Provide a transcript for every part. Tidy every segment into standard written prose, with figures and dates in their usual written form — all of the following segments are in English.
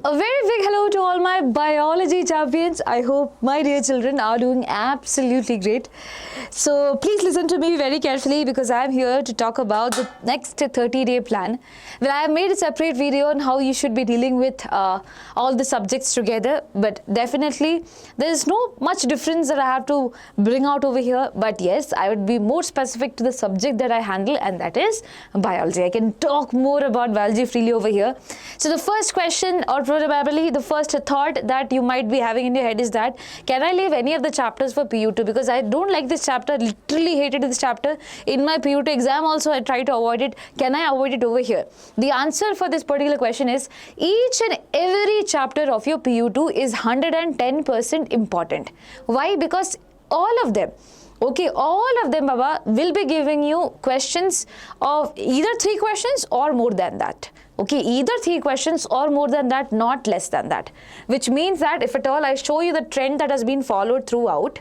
A very big hello to all my biology champions. I hope my dear children are doing absolutely great. So please listen to me very carefully because I am here to talk about the next 30-day plan. Well, I have made a separate video on how you should be dealing with all the subjects together, but definitely there is no much difference that I have to bring out over here. But yes, I would be more specific to the subject that I handle, and that is biology. I can talk more about biology freely over here. So the first question, or probably the first thought that you might be having in your head is that, can I leave any of the chapters for PU2? Because I don't like this chapter, literally hated this chapter. In my PU2 exam also I try to avoid it. Can I avoid it over here? The answer for this particular question is, each and every chapter of your PU2 is 110% important. Why? Because all of them, okay, all of them, Baba, will be giving you questions of either 3 questions or more than that. Okay, either 3 questions or more than that, not less than that. Which means that if at all I show you the trend that has been followed throughout,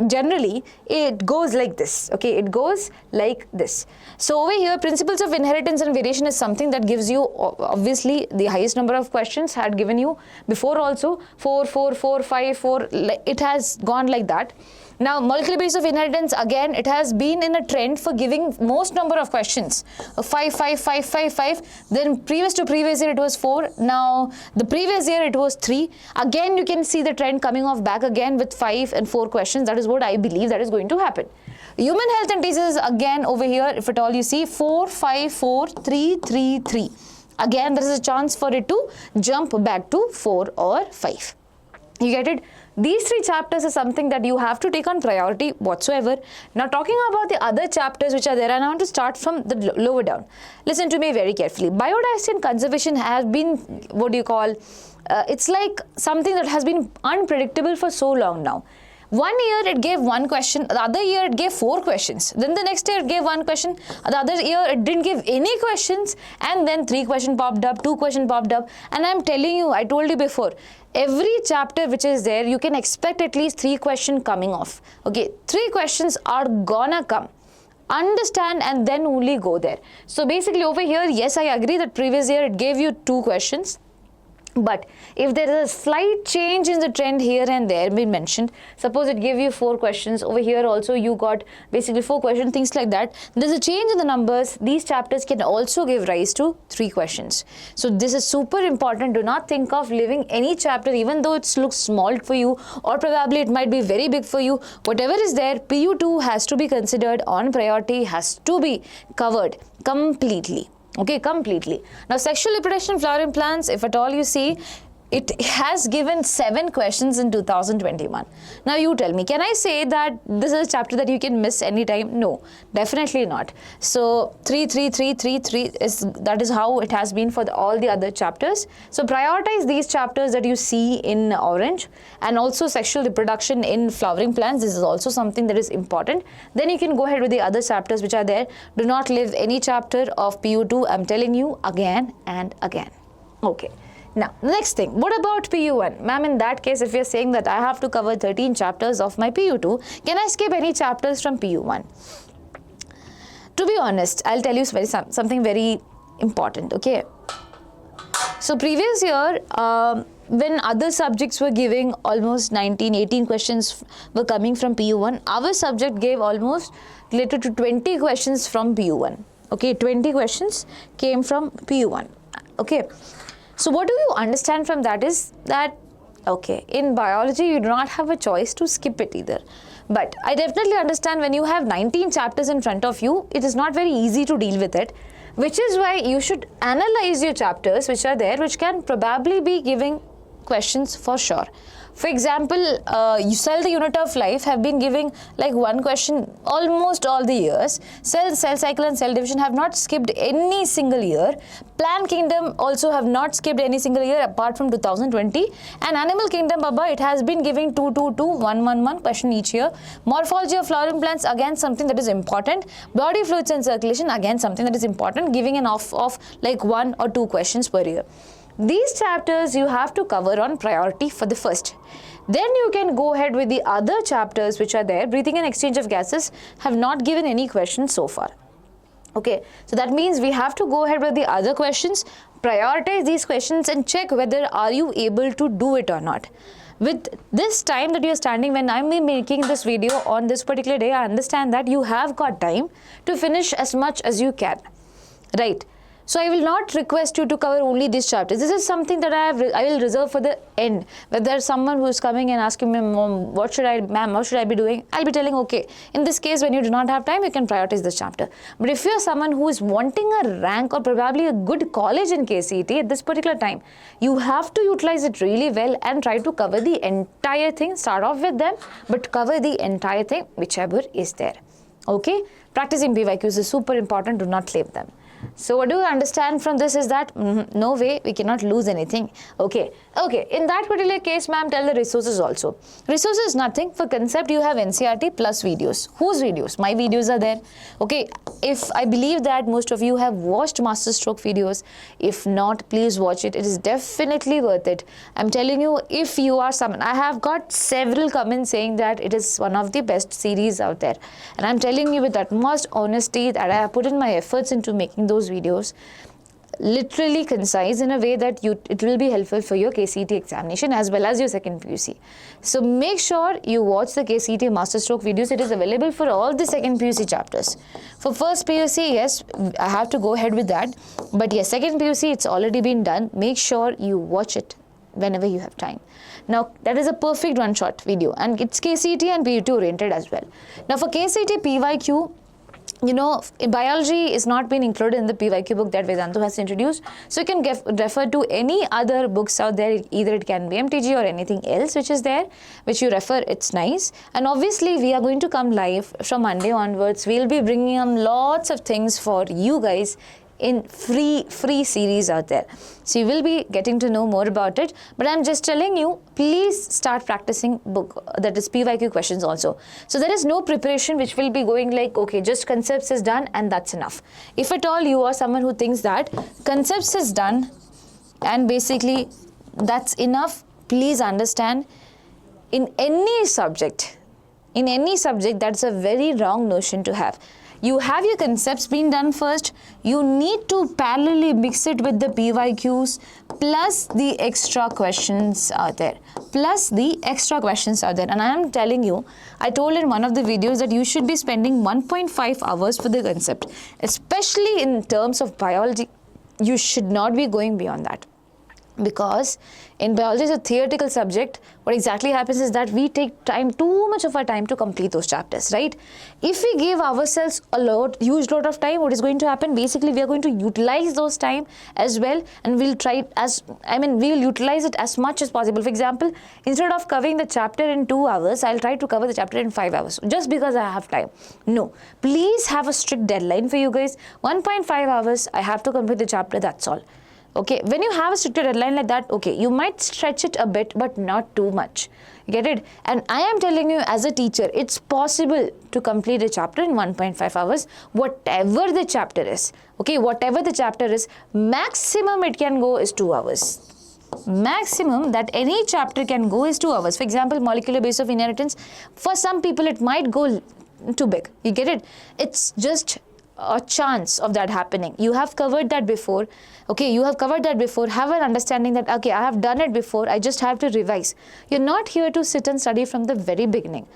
generally it goes like this. Okay, it goes like this. So over here, principles of inheritance and variation is something that gives you obviously the highest number of questions. Had given you before also 4, 4, 4, 5, 4. It has gone like that. Now, molecular basis of inheritance, again, it has been in a trend for giving most number of questions. 5, 5, 5, 5, 5. Then previous to previous year, it was 4. Now, the previous year, it was 3. Again, you can see the trend coming off back again with 5 and 4 questions. That is what I believe that is going to happen. Human health and diseases, again, over here, if at all you see 4, 5, 4, 3, 3, 3. Again, there is a chance for it to jump back to 4 or 5. You get it? These 3 chapters are something that you have to take on priority whatsoever. Now, talking about the other chapters which are there, and I want to start from the lower down. Listen to me very carefully. Biodiversity and conservation has been, what do you call, it's like something that has been unpredictable for so long now. One year it gave 1 question, the other year it gave 4 questions, then the next year it gave 1 question, the other year it didn't give any questions, and then 3 questions popped up, 2 questions popped up, and I'm telling you, I told you before, every chapter which is there, you can expect at least 3 questions coming off. Okay, 3 questions are gonna come. Understand and then only go there. So basically over here, yes, I agree that previous year it gave you 2 questions. But if there is a slight change in the trend here and there been mentioned, suppose it gave you 4 questions, over here also you got basically 4 questions, things like that. There's a change in the numbers. These chapters can also give rise to 3 questions. So this is super important. Do not think of leaving any chapter, even though it looks small for you, or probably it might be very big for you. Whatever is there, PU2 has to be considered on priority, has to be covered completely. Okay, completely. Now, sexual reproduction, flowering plants, if at all you see, it has given 7 questions in 2021. Now, you tell me, can I say that this is a chapter that you can miss anytime? No, definitely not. So, 3, 3, 3, 3, 3, that is how it has been for all the other chapters. So, prioritize these chapters that you see in orange, and also sexual reproduction in flowering plants. This is also something that is important. Then you can go ahead with the other chapters which are there. Do not leave any chapter of PU2. I'm telling you again and again. Okay. Now, the next thing, what about PU1? Ma'am, in that case, if you're saying that I have to cover 13 chapters of my PU2, can I skip any chapters from PU1? To be honest, I'll tell you something very important, okay? So, previous year, when other subjects were giving almost 19, 18 questions were coming from PU1, our subject gave almost related to 20 questions from PU1. Okay, 20 questions came from PU1. Okay. So what do you understand from that is that, okay, in biology, you do not have a choice to skip it either. But I definitely understand when you have 19 chapters in front of you, it is not very easy to deal with it, which is why you should analyze your chapters which are there, which can probably be giving questions for sure. For example, you cell the unit of life have been giving like 1 question almost all the years. Cell cycle and cell division have not skipped any single year. Plant kingdom also have not skipped any single year apart from 2020. And animal kingdom, Baba, it has been giving 2, 2, 2, 1, 1, 1 question each year. Morphology of flowering plants, again something that is important. Body fluids and circulation, again something that is important, giving an off like 1 or 2 questions per year. These chapters you have to cover on priority for the first. Then you can go ahead with the other chapters which are there. Breathing and exchange of gases have not given any questions so far. Okay, so that means we have to go ahead with the other questions. prioritize these questions and check whether are you able to do it or not. With this time that you are standing, when I'm making this video on this particular day, I understand that you have got time to finish as much as you can, right? So I will not request you to cover only these chapters. This is something that I will reserve for the end. Whether there's someone who is coming and asking me, Mom, what should I be doing? I'll be telling, okay, in this case, when you do not have time, you can prioritize this chapter. But if you're someone who is wanting a rank or probably a good college in KCET at this particular time, you have to utilize it really well and try to cover the entire thing. Start off with them, but cover the entire thing, whichever is there. Okay? Practicing PYQs is super important. Do not leave them. So what do you understand from this is that no way, we cannot lose anything. Okay, in that particular case, ma'am, tell the resources also. Resources is nothing. For concept, you have NCERT plus videos. Whose videos? My videos are there. Okay, if I believe that most of you have watched master stroke videos, if not, please watch it. It is definitely worth it. I'm telling you, if you are someone, I have got several comments saying that it is one of the best series out there. And I'm telling you with utmost honesty that I have put in my efforts into making those videos literally concise in a way that it will be helpful for your KCET examination as well as your second PUC. So make sure you watch the KCET master stroke videos. It is available for all the second PUC chapters. For first PUC, yes, I have to go ahead with that. But yes, second PUC, it's already been done. Make sure you watch it whenever you have time. Now, that is a perfect one-shot video and it's KCET and PUT oriented as well. Now, for KCET PYQ, you know, biology is not been included in the PYQ book that Vedantu has introduced. So you can refer to any other books out there. Either it can be MTG or anything else which is there, which you refer. It's nice. And obviously, we are going to come live from Monday onwards. We'll be bringing on lots of things for you guys in free series out there. So you will be getting to know more about it. But I'm just telling you, please start practicing book, that is PYQ questions also. So there is no preparation which will be going like, okay, just concepts is done and that's enough. If at all you are someone who thinks that concepts is done and basically that's enough, please understand, in any subject, that's a very wrong notion to have. You have your concepts being done first. You need to parallelly mix it with the PYQs plus the extra questions out there. And I am telling you, I told in one of the videos that you should be spending 1.5 hours for the concept. Especially in terms of biology, you should not be going beyond that. Because in biology, it's a theoretical subject. What exactly happens is that we take time, too much of our time to complete those chapters, right? If we give ourselves huge lot of time, what is going to happen? Basically, we are going to utilize those time as well, and we'll utilize it as much as possible. For example, instead of covering the chapter in 2 hours, I'll try to cover the chapter in 5 hours, just because I have time. No, please have a strict deadline for you guys. 1.5 hours, I have to complete the chapter, that's all. Okay, when you have a stricter deadline like that, okay, you might stretch it a bit, but not too much. Get it? And I am telling you as a teacher, it's possible to complete a chapter in 1.5 hours, whatever the chapter is. Okay, whatever the chapter is, maximum it can go is 2 hours. Maximum that any chapter can go is 2 hours. For example, molecular base of inheritance, for some people it might go too big. You get it? It's just a chance of that happening. You have covered that before. Okay, you have covered that before. Have an understanding that, okay, I have done it before. I just have to revise. You're not here to sit and study from the very beginning.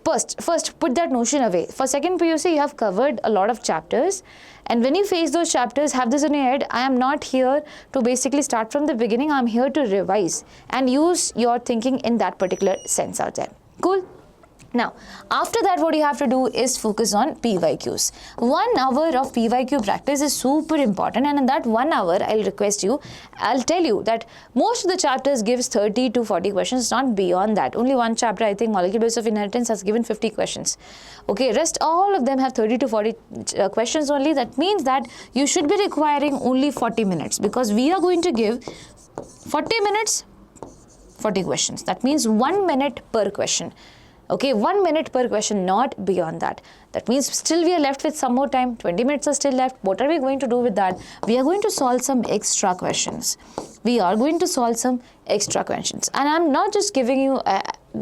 First, put that notion away. For second PUC, you have covered a lot of chapters. And when you face those chapters, have this in your head. I am not here to basically start from the beginning. I'm here to revise and use your thinking in that particular sense out there. Cool? Now, after that, what you have to do is focus on PYQs. 1 hour of PYQ practice is super important, and in that 1 hour, I'll tell you that most of the chapters gives 30 to 40 questions, not beyond that. Only one chapter, I think, molecular base of inheritance has given 50 questions. Okay, rest all of them have 30 to 40 questions only. That means that you should be requiring only 40 minutes because we are going to give 40 minutes, 40 questions. That means 1 minute per question. Okay, 1 minute per question, not beyond that. That means still we are left with some more time. 20 minutes are still left. What are we going to do with that? We are going to solve some extra questions. And I'm not just giving you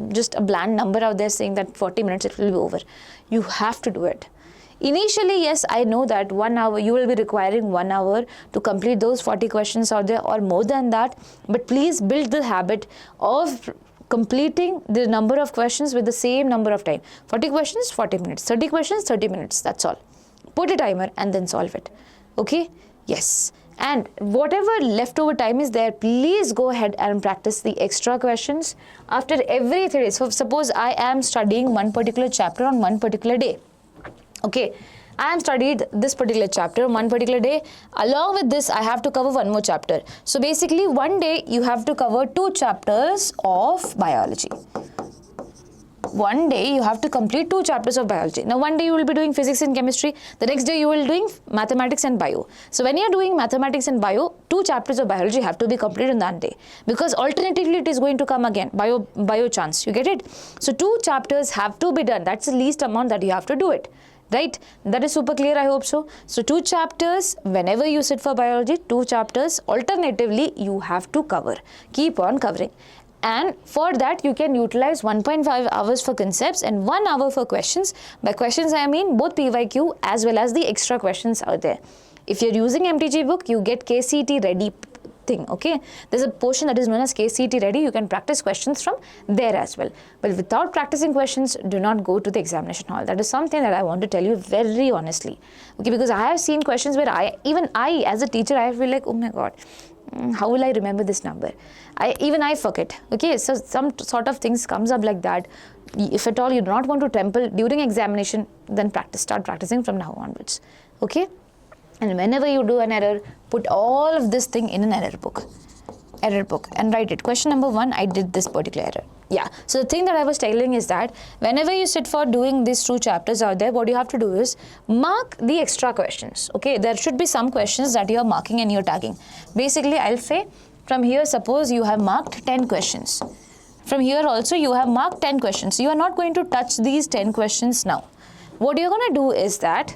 just a bland number out there saying that 40 minutes it will be over. You have to do it. Initially, yes, I know that 1 hour, you will be requiring 1 hour to complete those 40 questions out there or more than that. But please build the habit of completing the number of questions with the same number of time. 40 questions, 40 minutes. 30 questions, 30 minutes. That's all. Put a timer and then solve it. Okay? Yes. And whatever leftover time is there, please go ahead and practice the extra questions after every 3 days. So suppose I am studying one particular chapter on one particular day. Okay, I am studied this particular chapter on one particular day. Along with this, I have to cover one more chapter. So basically, one day you have to cover 2 chapters of biology. One day you have to complete 2 chapters of biology. Now one day you will be doing physics and chemistry. The next day you will be doing mathematics and bio. So when you are doing mathematics and bio, 2 chapters of biology have to be completed on that day. Because alternatively it is going to come again, bio chance. You get it? So 2 chapters have to be done. That's the least amount that you have to do it. Right? That is super clear, I hope so. So 2 chapters, whenever you sit for biology, 2 chapters, alternatively, you have to cover. Keep on covering. And for that, you can utilize 1.5 hours for concepts and 1 hour for questions. By questions, I mean both PYQ as well as the extra questions out there. If you're using MTG book, you get KCET ready thing, okay? There's a portion that is known as KCET ready. You can practice questions from there as well. But without practicing questions, do not go to the examination hall. That is something that I want to tell you very honestly, okay? Because I have seen questions where even I as a teacher, I feel like, oh my God, how will I remember this number? Even I forget, okay? So some sort of things comes up like that. If at all you do not want to temple during examination, then start practicing from now onwards, okay? And whenever you do an error, put all of this thing in an error book and write it. Question number 1, I did this particular error. Yeah, so the thing that I was telling is that whenever you sit for doing these 2 chapters out there, what you have to do is mark the extra questions, okay? There should be some questions that you are marking and you're tagging. Basically, I'll say from here, suppose you have marked 10 questions. From here also, you have marked 10 questions. You are not going to touch these 10 questions now. What you're going to do is that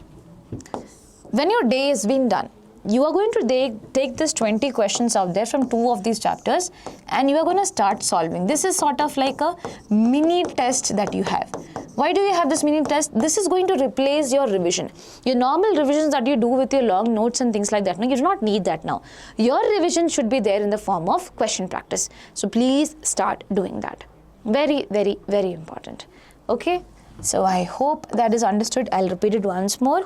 when your day has been done, you are going to take this 20 questions out there from 2 of these chapters and you are going to start solving. This is sort of like a mini test that you have. Why do you have this mini test? This is going to replace your revision. Your normal revisions that you do with your long notes and things like that, no, you do not need that now. Your revision should be there in the form of question practice. So please start doing that. Very important. Okay? So I hope that is understood. I'll repeat it once more.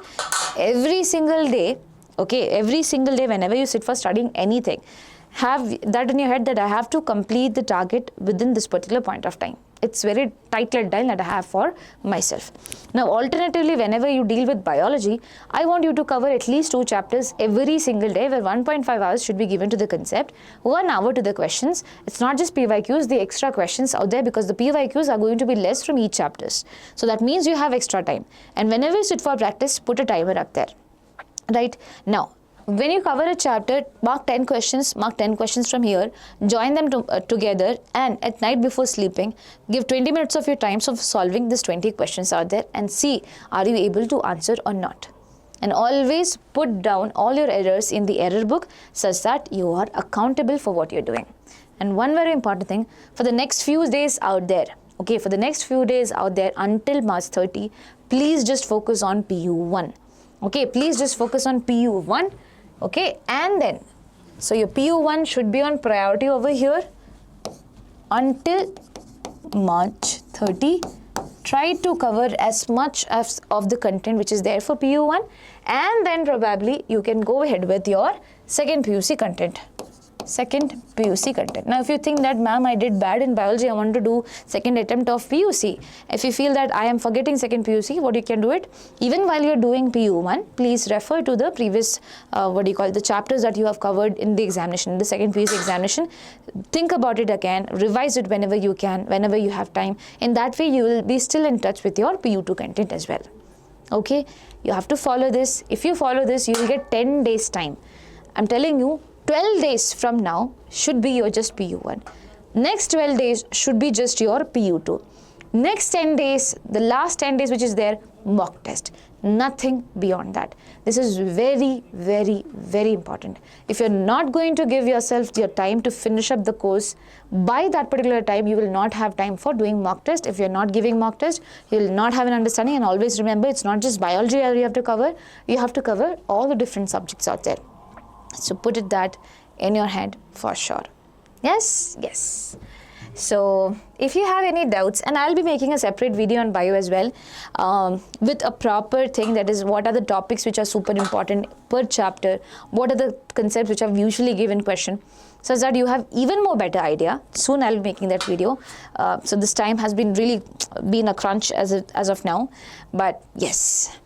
Every single day, okay, every single day whenever you sit for studying anything, have that in your head that I have to complete the target within this particular point of time. It's very tight deadline that I have for myself. Now, alternatively, whenever you deal with biology, I want you to cover at least 2 chapters every single day where 1.5 hours should be given to the concept, 1 hour to the questions. It's not just PYQs, the extra questions out there because the PYQs are going to be less from each chapters. So that means you have extra time. And whenever you sit for practice, put a timer up there. Right? Now, when you cover a chapter, mark 10 questions from here, join them together, and at night before sleeping, give 20 minutes of your time of solving these 20 questions out there and see, are you able to answer or not? And always put down all your errors in the error book such that you are accountable for what you're doing. And one very important thing, for the next few days out there, okay, for the next few days out there until March 30, please just focus on PU1. Okay, please just focus on PU1. Okay, and then, so your PU1 should be on priority over here until March 30. Try to cover as much of the content which is there for PU1, and then probably you can go ahead with your second PUC content. Now, if you think that, ma'am, I did bad in biology, I want to do second attempt of PUC. If you feel that I am forgetting second PUC, what you can do it, even while you're doing PU1, please refer to the previous, the chapters that you have covered in the examination, the second PUC examination. Think about it again, revise it whenever you can, whenever you have time. In that way, you will be still in touch with your PU2 content as well. Okay, you have to follow this. If you follow this, you will get 10 days time. I'm telling you, 12 days from now should be your just PU1. Next 12 days should be just your PU2. Next 10 days, the last 10 days which is there, mock test. Nothing beyond that. This is very, very, very important. If you're not going to give yourself your time to finish up the course by that particular time, you will not have time for doing mock test. If you're not giving mock test, you will not have an understanding. And always remember, it's not just biology you have to cover. You have to cover all the different subjects out there. So put it that in your head for sure. Yes, yes. So if you have any doubts, and I'll be making a separate video on bio as well, with a proper thing, that is what are the topics which are super important per chapter, what are the concepts which are usually given question, such that you have even more better idea. Soon I'll be making that video. So this time has been really been a crunch as of now, but yes.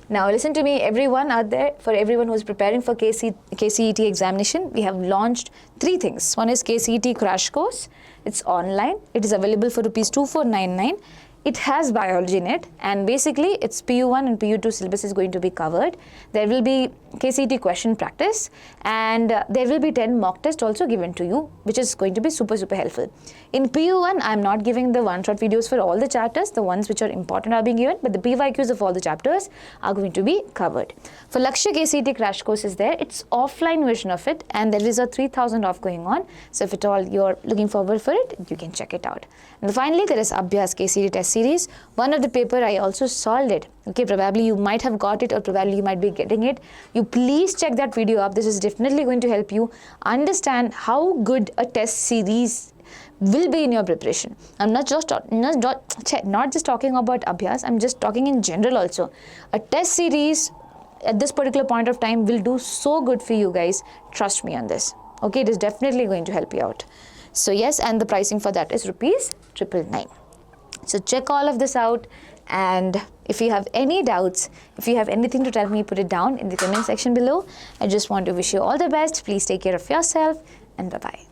Now listen to me, everyone out there, for everyone who is preparing for KCET examination, we have launched 3 things. One is KCET crash course. It's online. It is available for ₹2499. It has biology in it, and basically its PU1 and PU2 syllabus is going to be covered. There will be KCET question practice, and there will be 10 mock tests also given to you, which is going to be super, super helpful. In PU1, I'm not giving the one-shot videos for all the chapters. The ones which are important are being given, but the PYQs of all the chapters are going to be covered. For Lakshya KCET crash course is there. It's offline version of it, and there is a 3,000 off going on. So if at all you're looking forward for it, you can check it out. And finally, there is ABHYAS KCET test series. One of the paper I also solved it. Okay, probably you might have got it, or probably you might be getting it. You please check that video up. This is definitely going to help you understand how good a test series will be in your preparation. I'm not just talking about ABHYAS, I'm just talking in general also. A test series at this particular point of time will do so good for you guys. Trust me on this. Okay, it is definitely going to help you out. So yes, and the pricing for that is ₹999. So check all of this out, and if you have any doubts, if you have anything to tell me, put it down in the comment section below. I just want to wish you all the best. Please take care of yourself, and bye-bye.